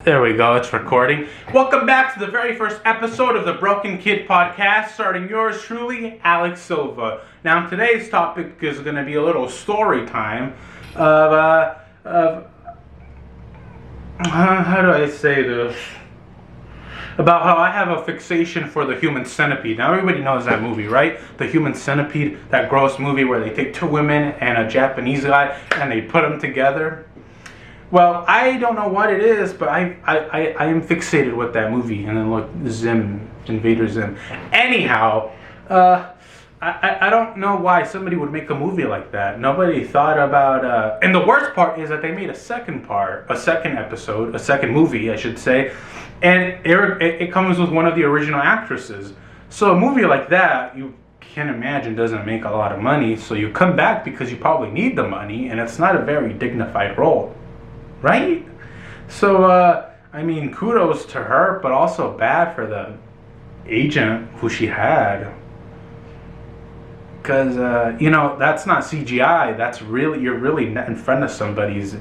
There we go, it's recording. Welcome back to the very first episode of the Broken Kid Podcast, starting yours truly, Alex Silva. Now, today's topic is going to be a little story time of how do I say this? About how I have a fixation for the Human Centipede. Now, everybody knows that movie, right? The Human Centipede, that gross movie where they take two women and a Japanese guy and they put them together. Well, I don't know what it is, but I am fixated with that movie. And then look, Zim, Invader Zim. Anyhow, I don't know why somebody would make a movie like that. Nobody thought about, and the worst part is that they made a second episode, a second movie, I should say, and it comes with one of the original actresses. So a movie like that, you can imagine, doesn't make a lot of money. So you come back because you probably need the money, and it's not a very dignified role. Right? So, I mean, kudos to her, but also bad for the agent who she had. Because, that's not CGI. That's really, you're really in front of somebody's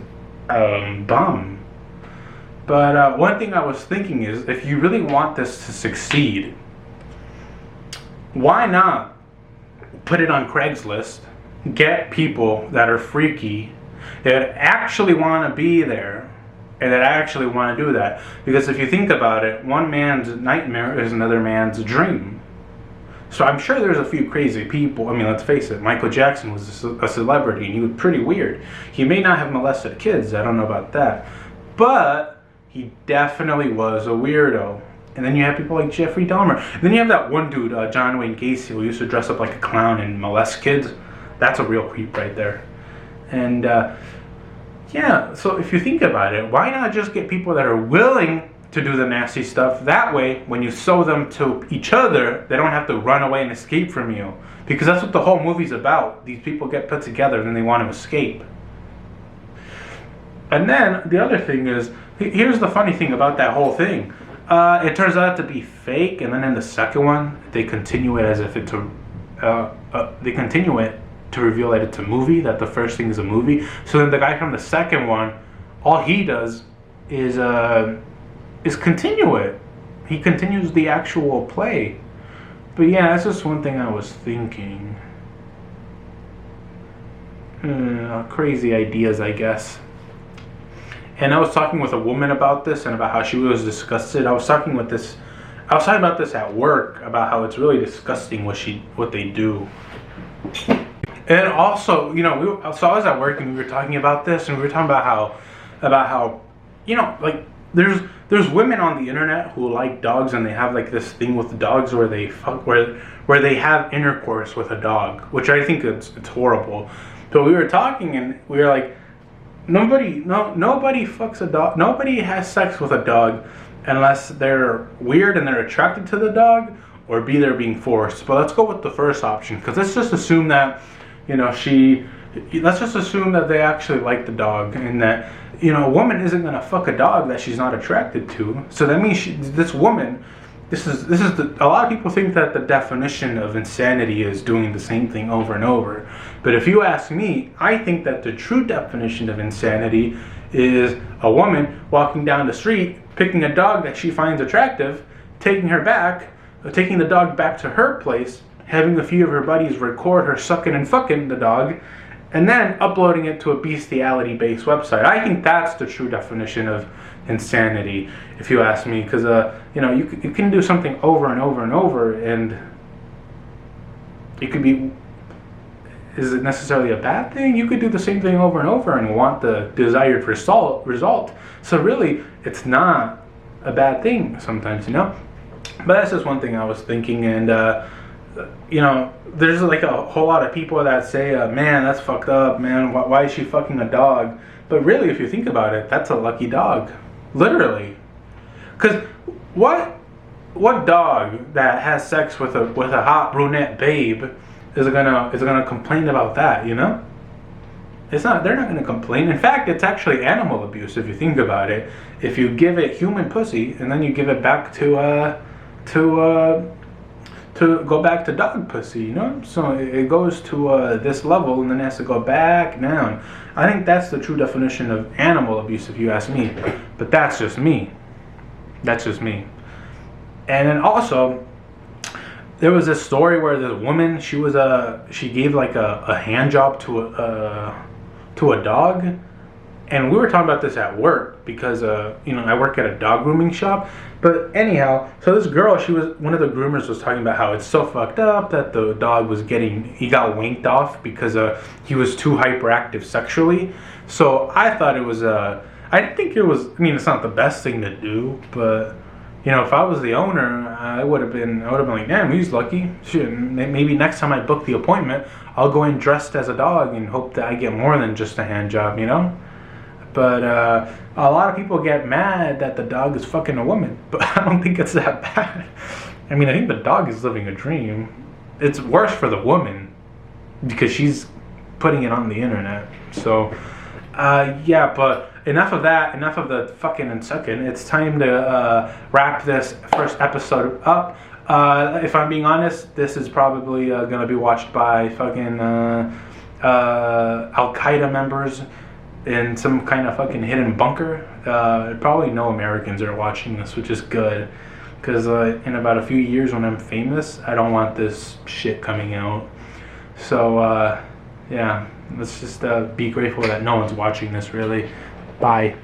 bum. But one thing I was thinking is, if you really want this to succeed, why not put it on Craigslist, get people that are freaky, that actually want to be there, and that actually want to do that. Because if you think about it, one man's nightmare is another man's dream. So I'm sure there's a few crazy people. I mean, let's face it, Michael Jackson was a celebrity, and he was pretty weird. He may not have molested kids, I don't know about that, but he definitely was a weirdo. And then you have people like Jeffrey Dahmer. And then you have that one dude, John Wayne Gacy, who used to dress up like a clown and molest kids. That's a real creep right there. And yeah, so if you think about it, why not just get people that are willing to do the nasty stuff? That way, when you sew them to each other, they don't have to run away and escape from you. Because that's what the whole movie's about. These people get put together and then they want to escape. And then the other thing is, here's the funny thing about that whole thing. It turns out to be fake, and then in the second one, they continue it as if it's to reveal that it's a movie, that the first thing is a movie. So then the guy from the second one, all he does is continue it. He continues the actual play. But yeah, that's just one thing I was thinking. Crazy ideas, I guess. And I was talking with a woman about this and about how she was disgusted. I was talking about this at work, about how it's really disgusting what they do. And also, so I was at work and we were talking about this, and we were talking about how, like there's women on the internet who like dogs, and they have like this thing with the dogs where they where they have intercourse with a dog, which I think it's horrible. So we were talking and we were like, nobody fucks a dog. Nobody has sex with a dog unless they're weird and they're attracted to the dog, or B, they're being forced. But let's go with the first option, because let's just assume that, let's just assume that they actually like the dog, and that, a woman isn't going to fuck a dog that she's not attracted to. So that means this woman, a lot of people think that the definition of insanity is doing the same thing over and over. But if you ask me, I think that the true definition of insanity is a woman walking down the street, picking a dog that she finds attractive, taking the dog back to her place, having a few of her buddies record her sucking and fucking the dog, and then uploading it to a bestiality-based website. I think that's the true definition of insanity, if you ask me, because you can do something over and over and over, and it could be, is it necessarily a bad thing? You could do the same thing over and over and want the desired result. So really, it's not a bad thing sometimes, But that's just one thing I was thinking, and there's like a whole lot of people that say, man, that's fucked up, man, why is she fucking a dog? But really, if you think about it, that's a lucky dog, literally. Because what dog that has sex with a hot brunette babe is gonna complain about that? It's not. They're not gonna complain. In fact, it's actually animal abuse if you think about it. If you give it human pussy and then you give it back to to go back to dog pussy, you know? So it goes to this level and then it has to go back down. I think that's the true definition of animal abuse, if you ask me. But that's just me. That's just me. And then also, there was this story where this woman, she gave like a hand job to a dog. And we were talking about this at work because, I work at a dog grooming shop. But anyhow, so this girl, one of the groomers was talking about how it's so fucked up that the dog he got winked off because he was too hyperactive sexually. So I thought it was, I didn't think it was, it's not the best thing to do, but, if I was the owner, I would have been like, damn, he's lucky. Shit, maybe next time I book the appointment, I'll go in dressed as a dog and hope that I get more than just a hand job, But a lot of people get mad that the dog is fucking a woman, but I don't think it's that bad. I think the dog is living a dream. It's worse for the woman because she's putting it on the internet. So, but enough of that. Enough of the fucking and sucking. It's time to wrap this first episode up. If I'm being honest, this is probably going to be watched by fucking Al-Qaeda members in some kind of fucking hidden bunker. Probably no Americans are watching this, which is good. Because in about a few years when I'm famous, I don't want this shit coming out. So, let's just be grateful that no one's watching this, really. Bye.